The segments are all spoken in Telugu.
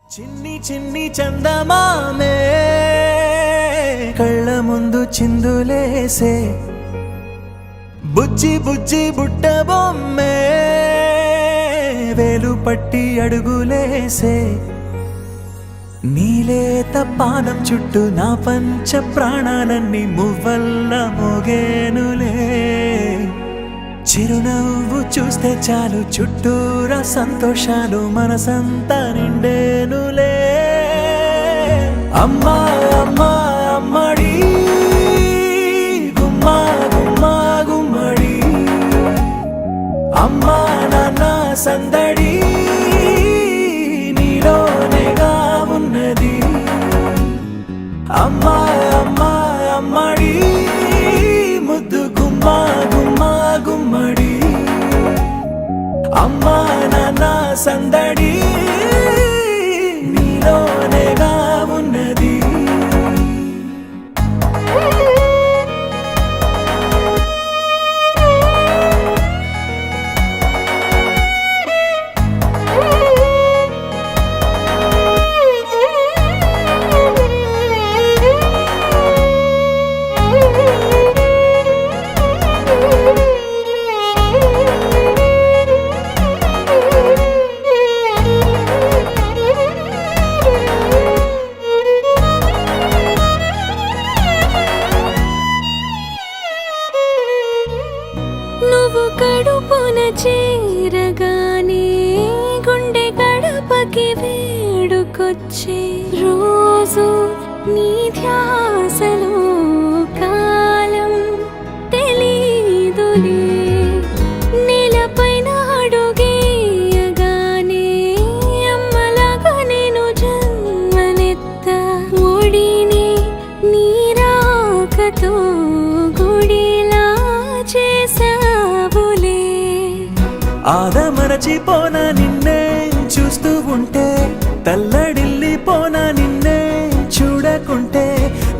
చిన్ని చిన్ని చందమామే కళ్ళ ముందు చిందులేసే బుజ్జి బుజ్జి బుట్ట బొమ్మే వేలు పట్టి అడుగులేసే నీలేత పానం చుట్టూ నా పంచ ప్రాణాలన్నీ మువ్వల్ల మోగేనులే చిరునవ్వు చూస్తే చాలు చుట్టూరా సంతోషాలు మనసంతా నిండేనులే అమ్మా అమ్మా అమ్మడి గుమ్మా గుమ్మా గుమ్మడి అమ్మా నాన్న సందడి నీలోనేగా ఉన్నది అమ్మా అమ్మా అమ్మడి ముద్దు గుమ్మా గుమ్మా గుమ్మడి అమ్మా నాన్న సందడి నీలోనేగా ఉన్నది నువ్వు కడుపున చేరగానే గుండె గడపకి వేడుకొచ్చే రోజు నీ ధ్యాసలో కాలం తెలీదులే నేలపైన అడుగేయగానే అమ్మలాగా నేను జన్మనెత్త ఒడిని నీ రాకతో గుడిలా చేసావులే ఆదమరచిపోన నిన్నే చూస్తూ ఉంటే తల్లడిల్లిపోన నిన్నే చూడకుంటే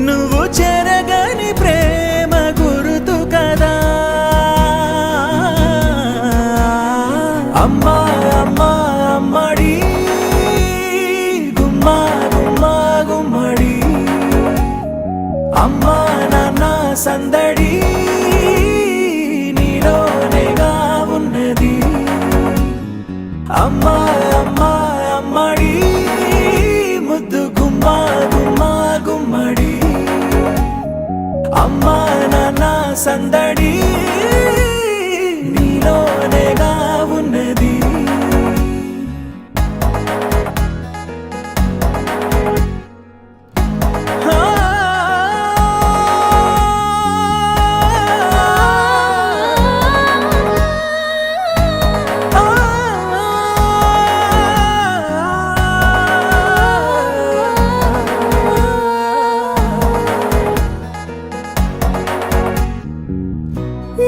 నువ్వు చెరగని ప్రేమ గురుతు కదా అమ్మా అమ్మా అమ్మడి గుమ్మా గుమ్మా గుమ్మడి అమ్మా నాన్న సందడి నీలోనేగా ఉన్నది అమ్మా అమ్మా అమ్మడి ముద్దు గుమ్మా గుమ్మా గుమ్మడి అమ్మా నాన్న సందడి నీలోనేగా ఉన్నది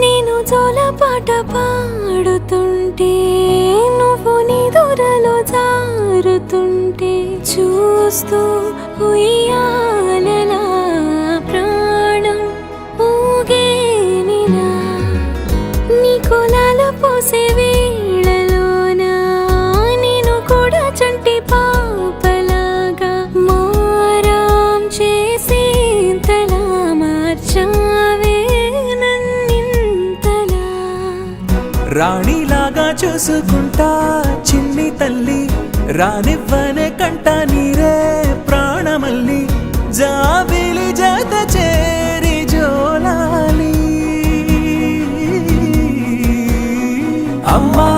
నేను జోలపాట పాడుతుంటే నువ్వు నిదురలో జారుతుంటే చూస్తూ ఉయ్యాలలా ప్రాణం ఊగేనిలా నీ కులాల పోసే వేళలోన నేను కూడా చంటి పాపలాగా మారాం చేసేంతలా మార్చావే రాణిలాగా చూసుకుంటా చిన్ని తల్లి రానివ్వనే కంట నీరే ప్రాణమల్లి జాబిలి జత చేరి జోలాలి అమ్మా